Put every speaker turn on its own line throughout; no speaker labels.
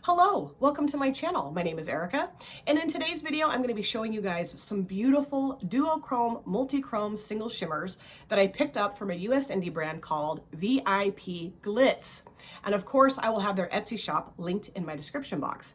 Hello, welcome to my channel. My name is Erica, and in today's video, I'm going to be showing you guys some beautiful duochrome, multi-chrome single shimmers that I picked up from a US indie brand called VIP Glitz. And of course, I will have their Etsy shop linked in my description box.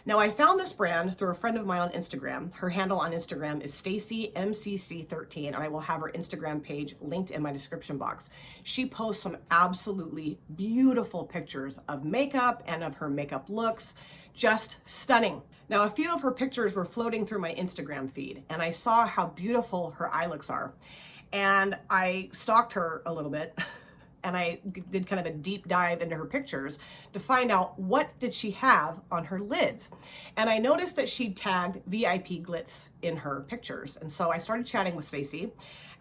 Now, I found this brand through a friend of mine on Instagram. Her handle on Instagram is Stacey MCC13, and I will have her Instagram page linked in my description box. She posts some absolutely beautiful pictures of makeup and of her makeup looks. Just stunning. Now, a few of her pictures were floating through my Instagram feed, and I saw how beautiful her eye looks are. And I stalked her a little bit. And I did kind of a deep dive into her pictures to find out what did she have on her lids. And I noticed that she tagged VIP Glitz in her pictures. And so I started chatting with Stacey,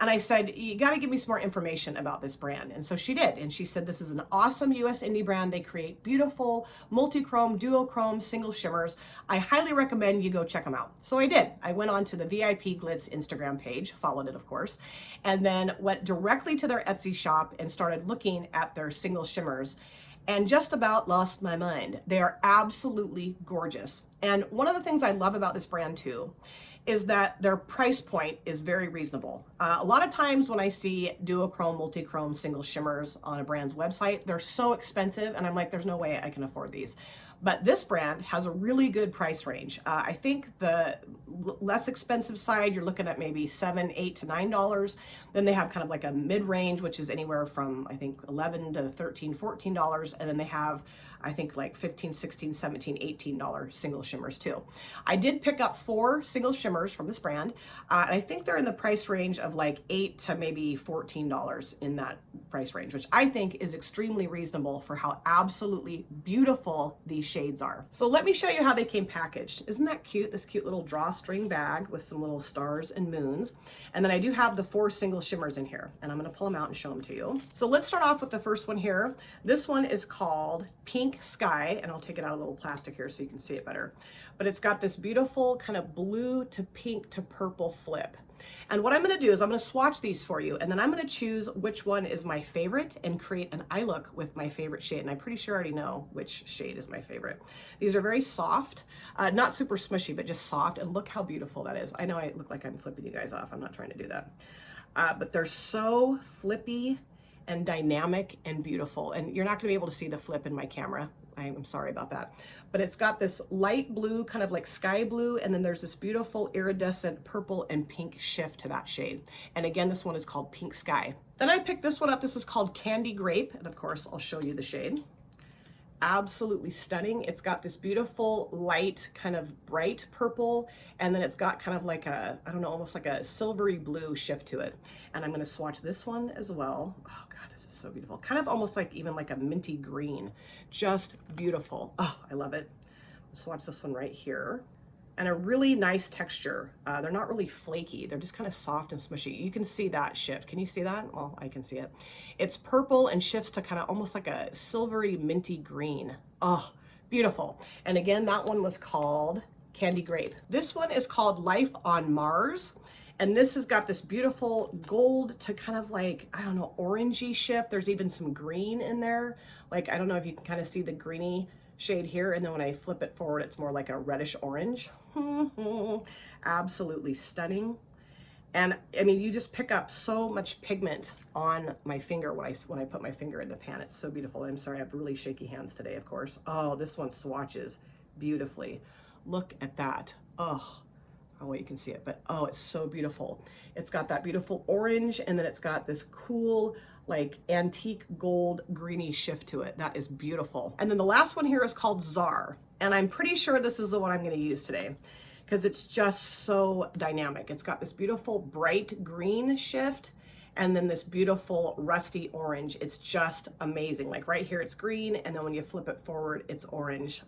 and I said, you got to give me some more information about this brand. And so she did. And she said, this is an awesome US indie brand. They create beautiful multi-chrome, duochrome, single shimmers. I highly recommend you go check them out. So I did. I went on to the VIP Glitz Instagram page, followed it, of course, and then went directly to their Etsy shop and started looking at their single shimmers, and just about lost my mind. They are absolutely gorgeous. And one of the things I love about this brand too is that their price point is very reasonable. A lot of times when I see duochrome, multi-chrome, single shimmers on a brand's website, they're so expensive, and I'm like, there's no way I can afford these. But this brand has a really good price range. I think the less expensive side, you're looking at maybe $7, $8 to $9. Then they have kind of like a mid-range, which is anywhere from, I think, $11 to $13, $14. And then they have, I think, like $15, $16, $17, $18 single shimmers too. I did pick up 4 single shimmers from this brand. And I think they're in the price range of like $8 to maybe $14 in that price range, which I think is extremely reasonable for how absolutely beautiful these shades are. So let me show you how they came packaged. Isn't that cute? This cute little drawstring bag with some little stars and moons. And then I do have the 4 single shimmers in here, and I'm going to pull them out and show them to you. So let's start off with the first one here. This one is called Pink Sky, and I'll take it out of a little plastic here so you can see it better. But it's got this beautiful kind of blue to pink to purple flip. And what I'm going to do is I'm going to swatch these for you, and then I'm going to choose which one is my favorite and create an eye look with my favorite shade. And I'm pretty sure I already know which shade is my favorite. These are very soft, not super smushy, but just soft. And look how beautiful that is. I know I look like I'm flipping you guys off. I'm not trying to do that. But they're so flippy and dynamic and beautiful. And you're not going to be able to see the flip in my camera. I'm sorry about that. But it's got this light blue, kind of like sky blue, and then there's this beautiful iridescent purple and pink shift to that shade. And again, this one is called Pink Sky. Then I picked this one up. This is called Candy Grape, and of course, I'll show you the shade. Absolutely stunning. It's got this beautiful light kind of bright purple, and then it's got kind of like a, I don't know, almost like a silvery blue shift to it. And I'm going to swatch this one as well. Oh God, this is so beautiful. Kind of almost like even like a minty green. Just beautiful. Oh, I love it. Let's swatch this one right here. And a really nice texture. They're not really flaky. They're just kind of soft and smushy. You can see that shift. Can you see that? Well, I can see it. It's purple and shifts to kind of almost like a silvery minty green. Oh, beautiful. And again, that one was called Candy Grape. This one is called Life on Mars. And this has got this beautiful gold to kind of like, I don't know, orangey shift. There's even some green in there. Like, I don't know if you can kind of see the greeny shade here, and then when I flip it forward, it's more like a reddish orange. Absolutely stunning. And I mean, you just pick up so much pigment on my finger when I put my finger in the pan. It's so beautiful. I'm sorry, I have really shaky hands today, of course. Oh, this one swatches beautifully. Look at that. Oh, well, you can see it, but oh, it's so beautiful. It's got that beautiful orange, and then it's got this cool, like antique gold greeny shift to it. That is beautiful. And then the last one here is called Czar. And I'm pretty sure this is the one I'm going to use today because it's just so dynamic. It's got this beautiful bright green shift and then this beautiful rusty orange. It's just amazing. Like right here, it's green. And then when you flip it forward, it's orange.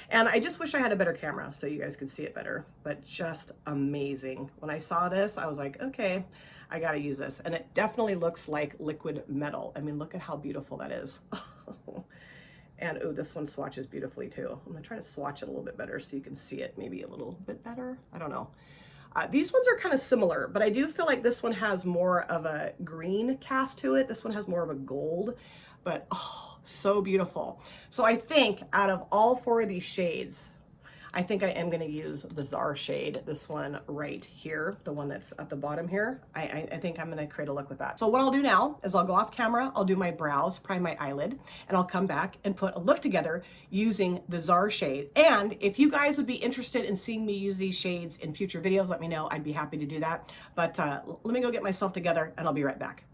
And I just wish I had a better camera so you guys could see it better, but just amazing. When I saw this, I was like, okay, I got to use this. And it definitely looks like liquid metal. I mean, look at how beautiful that is. And oh, this one swatches beautifully too. I'm gonna try to swatch it a little bit better so you can see it maybe a little bit better. I don't know. These ones are kind of similar, but I do feel like this one has more of a green cast to it. This one has more of a gold, but oh, so beautiful. So I think out of all four of these shades, I think I am going to use the Czar shade, this one right here, the one that's at the bottom here. I think I'm going to create a look with that. So what I'll do now is I'll go off camera, I'll do my brows, prime my eyelid, and I'll come back and put a look together using the Czar shade. And if you guys would be interested in seeing me use these shades in future videos, let me know. I'd be happy to do that. But let me go get myself together and I'll be right back.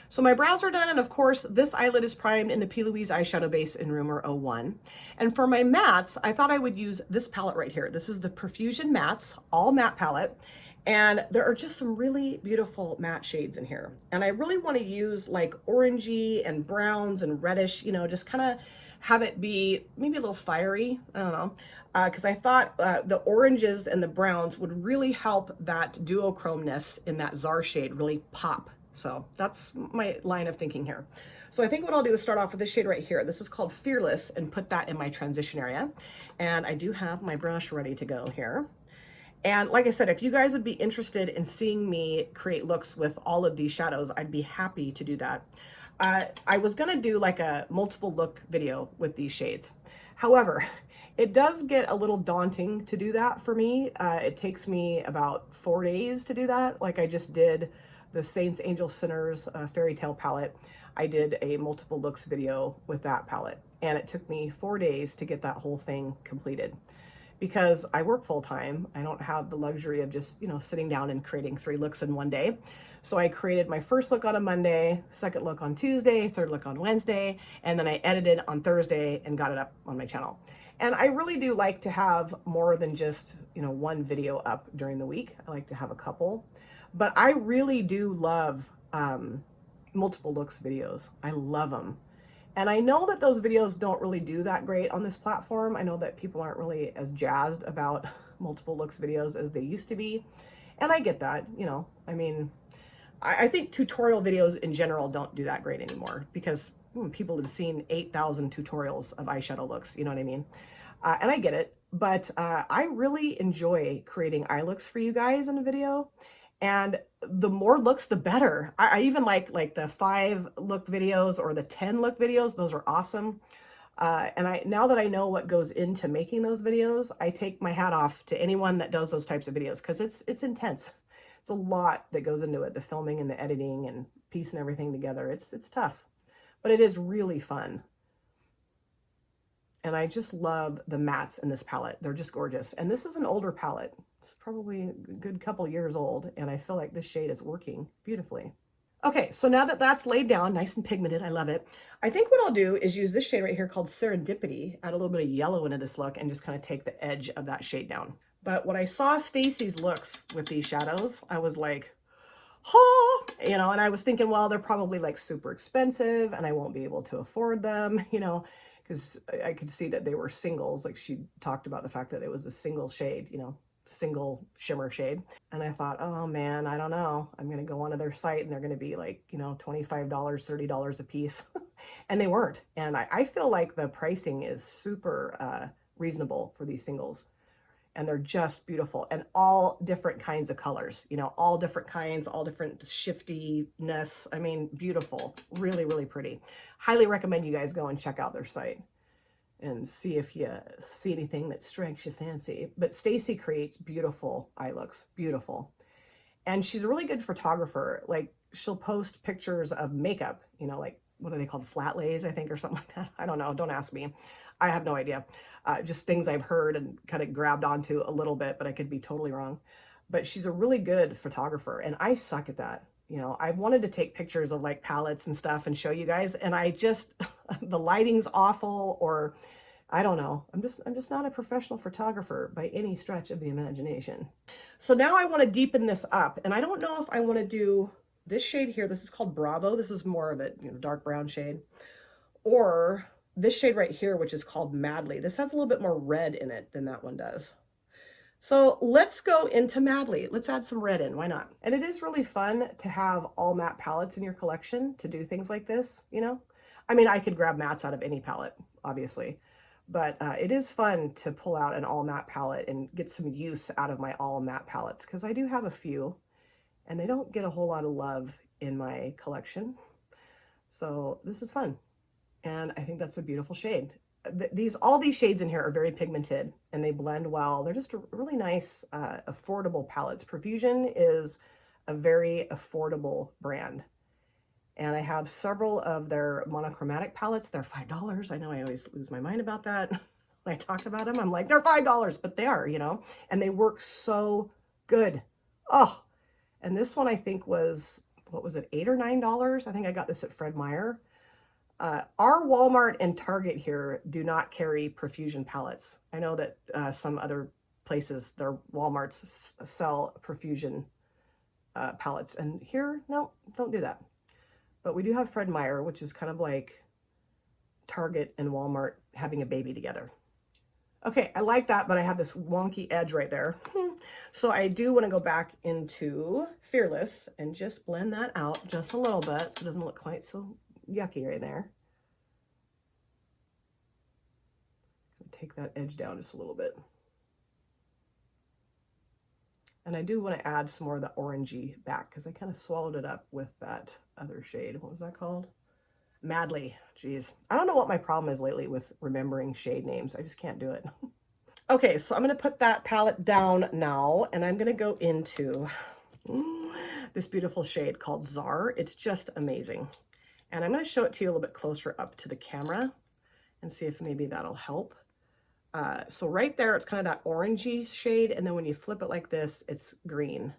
So my brows are done, and of course, this eyelid is primed in the P. Louise eyeshadow base in Rumor 01. And for my mattes, I thought I would use this palette right here. This is the Profusion Mattes, all matte palette. And there are just some really beautiful matte shades in here. And I really want to use like orangey and browns and reddish, you know, just kind of have it be maybe a little fiery. I don't know. Because I thought the oranges and the browns would really help that duochromeness in that Czar shade really pop. So that's my line of thinking here. So I think what I'll do is start off with this shade right here. This is called Fearless, and put that in my transition area. And I do have my brush ready to go here. And like I said, if you guys would be interested in seeing me create looks with all of these shadows, I'd be happy to do that. I was gonna do like a multiple look video with these shades. However, it does get a little daunting to do that for me. It takes me about 4 days to do that. Like I just did the Saints, Angels, Sinners Fairy Tale palette. I did a multiple looks video with that palette, and it took me 4 days to get that whole thing completed because I work full time. I don't have the luxury of just, you know, sitting down and creating 3 looks in one day. So I created my first look on a Monday, second look on Tuesday, third look on Wednesday, and then I edited on Thursday and got it up on my channel. And I really do like to have more than just, you know, one video up during the week. I like to have a couple. But I really do love multiple looks videos. I love them. And I know that those videos don't really do that great on this platform. I know that people aren't really as jazzed about multiple looks videos as they used to be. And I get that, you know, I mean, I think tutorial videos in general don't do that great anymore because people have seen 8,000 tutorials of eyeshadow looks, you know what I mean? And I get it, but I really enjoy creating eye looks for you guys in a video. And the more looks, the better. I even like the 5 look videos or the 10 look videos. Those are awesome. And now that I know what goes into making those videos, I take my hat off to anyone that does those types of videos because it's intense. It's a lot that goes into it, the filming and the editing and piecing everything together. It's tough, but it is really fun. And I just love the mattes in this palette. They're just gorgeous. And this is an older palette. It's probably a good couple years old, and I feel like this shade is working beautifully. Okay, so now that that's laid down, nice and pigmented, I love it. I think what I'll do is use this shade right here called Serendipity, add a little bit of yellow into this look, and just kind of take the edge of that shade down. But when I saw Stacey's looks with these shadows, I was like, oh, you know, and I was thinking, well, they're probably like super expensive, and I won't be able to afford them, you know, because I could see that they were singles. Like she talked about the fact that it was a single shade, you know, single shimmer shade. And I thought, oh man, I don't know. I'm going to go onto their site and they're going to be like, you know, $25, $30 a piece. And they weren't. And I feel like the pricing is super reasonable for these singles. And they're just beautiful and all different kinds of colors, you know, all different kinds, all different shiftiness. I mean, beautiful, really, really pretty. Highly recommend you guys go and check out their site and see if you see anything that strikes your fancy. But Stacey creates beautiful eye looks, beautiful. And she's a really good photographer. Like she'll post pictures of makeup, you know, like what are they called? Flat lays, I think, or something like that. I don't know. Don't ask me. I have no idea. Just things I've heard and kind of grabbed onto a little bit, but I could be totally wrong. But she's a really good photographer and I suck at that. You know, I've wanted to take pictures of like palettes and stuff and show you guys. And I just, the lighting's awful, or I don't know. I'm just not a professional photographer by any stretch of the imagination. So now I want to deepen this up, and I don't know if I want to do this shade here. This is called Bravo. This is more of a, you know, dark brown shade, or this shade right here, which is called Madly. This has a little bit more red in it than that one does. So let's go into Madly. Let's add some red in. Why not? And it is really fun to have all matte palettes in your collection to do things like this, you know? I mean, I could grab mattes out of any palette, obviously. But it is fun to pull out an all matte palette and get some use out of my all matte palettes, because I do have a few and they don't get a whole lot of love in my collection. So this is fun. And I think that's a beautiful shade. All these shades in here are very pigmented and they blend well. They're just really nice, affordable palettes. Profusion is a very affordable brand. And I have several of their monochromatic palettes. They're $5. I know I always lose my mind about that. When I talk about them, I'm like, they're $5, but they are, you know, and they work so good. Oh, and this one I think was, what was it, $8 or $9? I think I got this at Fred Meyer. Our Walmart and Target here do not carry Profusion palettes. I know that some other places, their Walmarts sell Profusion palettes, and here, no, don't do that. But we do have Fred Meyer, which is kind of like Target and Walmart having a baby together. Okay, I like that, but I have this wonky edge right there. So I do want to go back into Fearless and just blend that out just a little bit so it doesn't look quite so yucky right there. Take that edge down just a little bit. And I do want to add some more of the orangey back because I kind of swallowed it up with that other shade. What was that called? Madly. Jeez. I don't know what my problem is lately with remembering shade names. I just can't do it. Okay, so I'm going to put that palette down now, and I'm going to go into this beautiful shade called Czar. It's just amazing. And I'm going to show it to you a little bit closer up to the camera and see if maybe that'll help. So right there, it's kind of that orangey shade, and then when you flip it like this, it's green.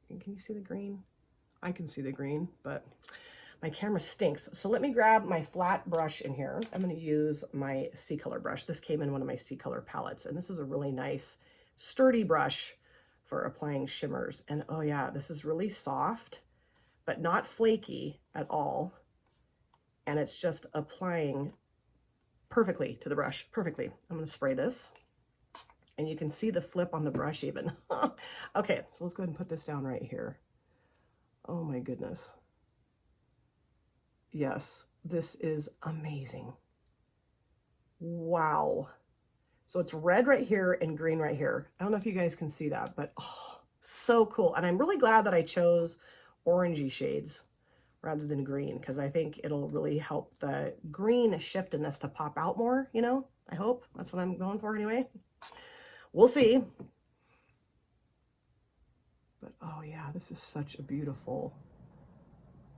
Can you see the green? I can see the green, but my camera stinks. So let me grab my flat brush in here. I'm going to use my C-Color brush. This came in one of my C-Color palettes, and this is a really nice, sturdy brush for applying shimmers. And oh yeah, this is really soft, but not flaky at all. And it's just applying perfectly to the brush, perfectly. I'm going to spray this, and you can see the flip on the brush even. Okay, so let's go ahead and put this down right here. Oh my goodness. Yes, this is amazing. Wow. So it's red right here and green right here. I don't know if you guys can see that, but oh, so cool. And I'm really glad that I chose orangey shades rather than green, because I think it'll really help the green shift in this to pop out more, you know? I hope. That's what I'm going for anyway. We'll see. But oh yeah, this is such a beautiful,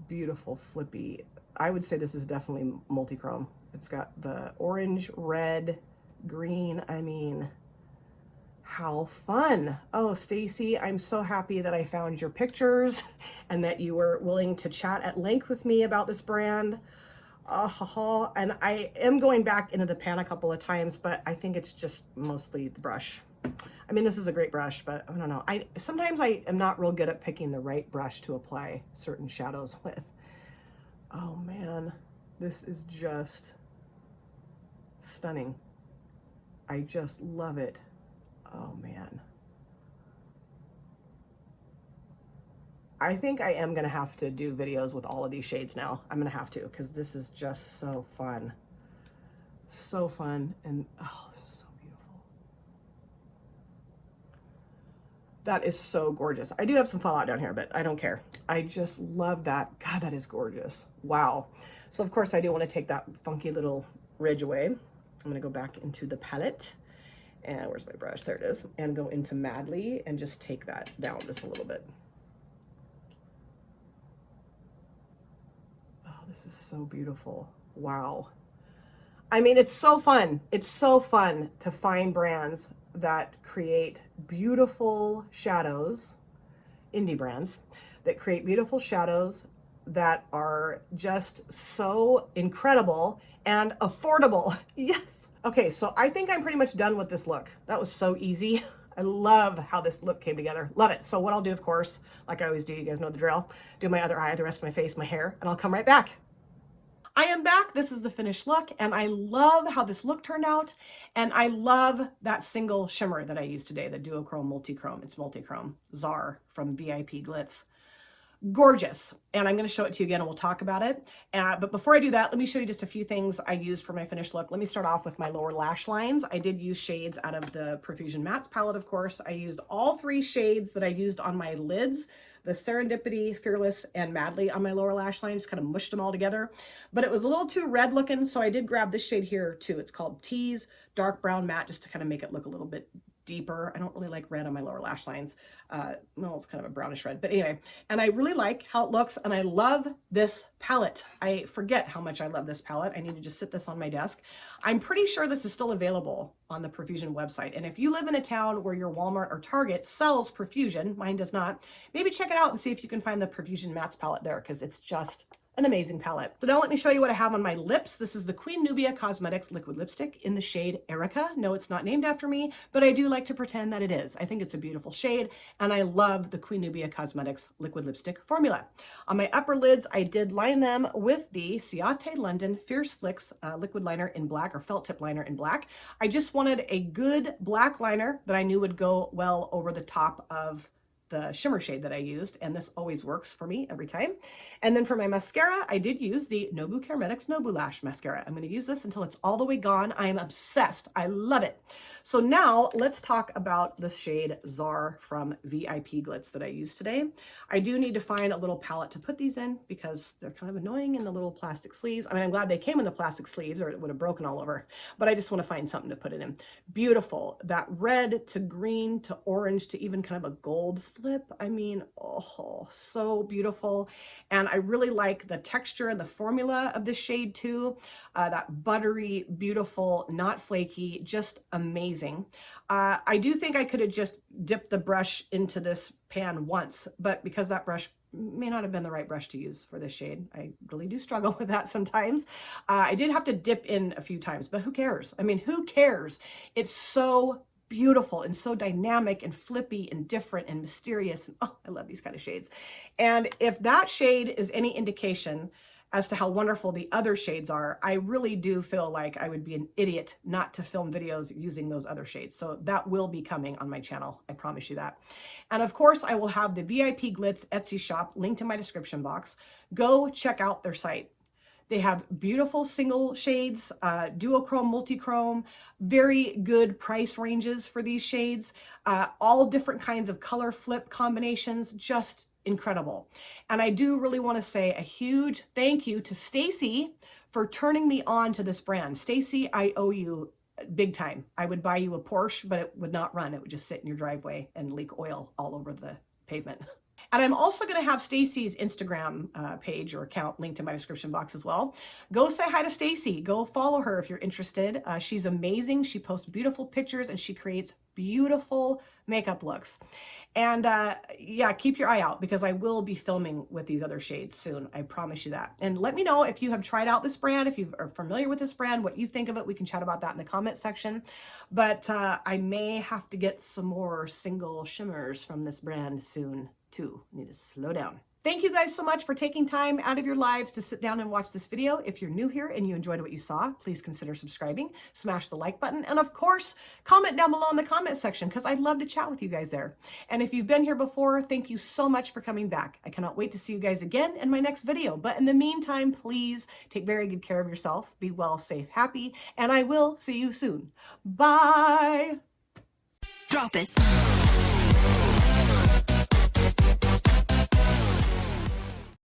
beautiful flippy. I would say this is definitely multichrome. It's got the orange, red, green. I mean, how fun. Oh, Stacey, I'm so happy that I found your pictures and that you were willing to chat at length with me about this brand. And I am going back into the pan a couple of times, but I think it's just mostly the brush. I mean, this is a great brush, but I don't know. Sometimes I am not real good at picking the right brush to apply certain shadows with. Oh man, this is just stunning. I just love it. Oh man. I think I am gonna have to do videos with all of these shades now. I'm gonna have to, because this is just so fun. So fun, and oh, this is so beautiful. That is so gorgeous. I do have some fallout down here, but I don't care. I just love that. God, that is gorgeous. Wow. So of course I do want to take that funky little ridge away. I'm gonna go back into the palette. And where's my brush? There it is. And go into Madly and just take that down just a little bit. Oh, this is so beautiful. Wow. I mean, it's so fun. It's so fun to find brands that create beautiful shadows, indie brands, that create beautiful shadows that are just so incredible and affordable. Yes. Okay, so I think I'm pretty much done with this look. That was so easy. I love how this look came together. Love it. So what I'll do, of course, like I always do, you guys know the drill, do my other eye, the rest of my face, my hair, and I'll come right back. I am back. This is the finished look, and I love how this look turned out, and I love that single shimmer that I used today, the duochrome multichrome. It's multichrome, Czar from VIP Glitz. Gorgeous. And I'm going to show it to you again and we'll talk about it. But before I do that, let me show you just a few things I used for my finished look. Let me start off with my lower lash lines. I did use shades out of the Profusion Mattes palette, of course. I used all 3 shades that I used on my lids, the Serendipity, Fearless, and Madly on my lower lash line. Just kind of mushed them all together. But it was a little too red looking, so I did grab this shade here too. It's called Tease Dark Brown Matte, just to kind of make it look a little bit deeper. I don't really like red on my lower lash lines. Well, it's kind of a brownish red, but anyway, and I really like how it looks, and I love this palette. I forget how much I love this palette. I need to just sit this on my desk. I'm pretty sure this is still available on the Profusion website, and if you live in a town where your Walmart or Target sells Profusion, mine does not, maybe check it out and see if you can find the Profusion Mattes palette there, because it's just an amazing palette. So now let me show you what I have on my lips. This is the Queen Nubia Cosmetics liquid lipstick in the shade Erica. No, it's not named after me, but I do like to pretend that it is. I think it's a beautiful shade, and I love the Queen Nubia Cosmetics liquid lipstick formula. On my upper lids, I did line them with the Ciate London Fierce Flicks liquid liner in black, or felt tip liner in black. I just wanted a good black liner that I knew would go well over the top of the shimmer shade that I used, and this always works for me every time. And then for my mascara, I did use the Nobu Cosmetics Nobu Lash Mascara. I'm going to use this until it's all the way gone. I am obsessed. I love it. So now let's talk about the shade Czar from VIP Glitz that I used today. I do need to find a little palette to put these in because they're kind of annoying in the little plastic sleeves. I mean, I'm glad they came in the plastic sleeves or it would have broken all over, but I just want to find something to put it in. Beautiful. That red to green to orange to even kind of a gold flip. I mean, oh, so beautiful. And I really like the texture and the formula of this shade too. That buttery, beautiful, not flaky, just amazing. I do think I could have just dipped the brush into this pan once, but because that brush may not have been the right brush to use for this shade, I really do struggle with that sometimes. I did have to dip in a few times, but who cares? I mean, who cares? It's so beautiful and so dynamic and flippy and different and mysterious. And oh, I love these kind of shades. And if that shade is any indication as to how wonderful the other shades are, I really do feel like I would be an idiot not to film videos using those other shades. So that will be coming on my channel. I promise you that. And of course, I will have the VIP Glitz Etsy shop linked in my description box. Go check out their site. They have beautiful single shades, duochrome, multichrome, very good price ranges for these shades, all different kinds of color flip combinations, just incredible. And I do really want to say a huge thank you to Stacey for turning me on to this brand. Stacey, I owe you big time. I would buy you a Porsche, but it would not run. It would just sit in your driveway and leak oil all over the pavement. And I'm also going to have Stacey's Instagram page or account linked in my description box as well. Go say hi to Stacey. Go follow her if you're interested. She's amazing. She posts beautiful pictures and she creates beautiful makeup looks. And yeah, keep your eye out because I will be filming with these other shades soon. I promise you that. And let me know if you have tried out this brand, if you are familiar with this brand, what you think of it. We can chat about that in the comment section. But I may have to get some more single shimmers from this brand soon too. I need to slow down. Thank you guys so much for taking time out of your lives to sit down and watch this video. If you're new here and you enjoyed what you saw, please consider subscribing, smash the like button, and of course, comment down below in the comment section because I'd love to chat with you guys there. And if you've been here before, thank you so much for coming back. I cannot wait to see you guys again in my next video. But in the meantime, please take very good care of yourself. Be well, safe, happy, and I will see you soon. Bye!
Drop it.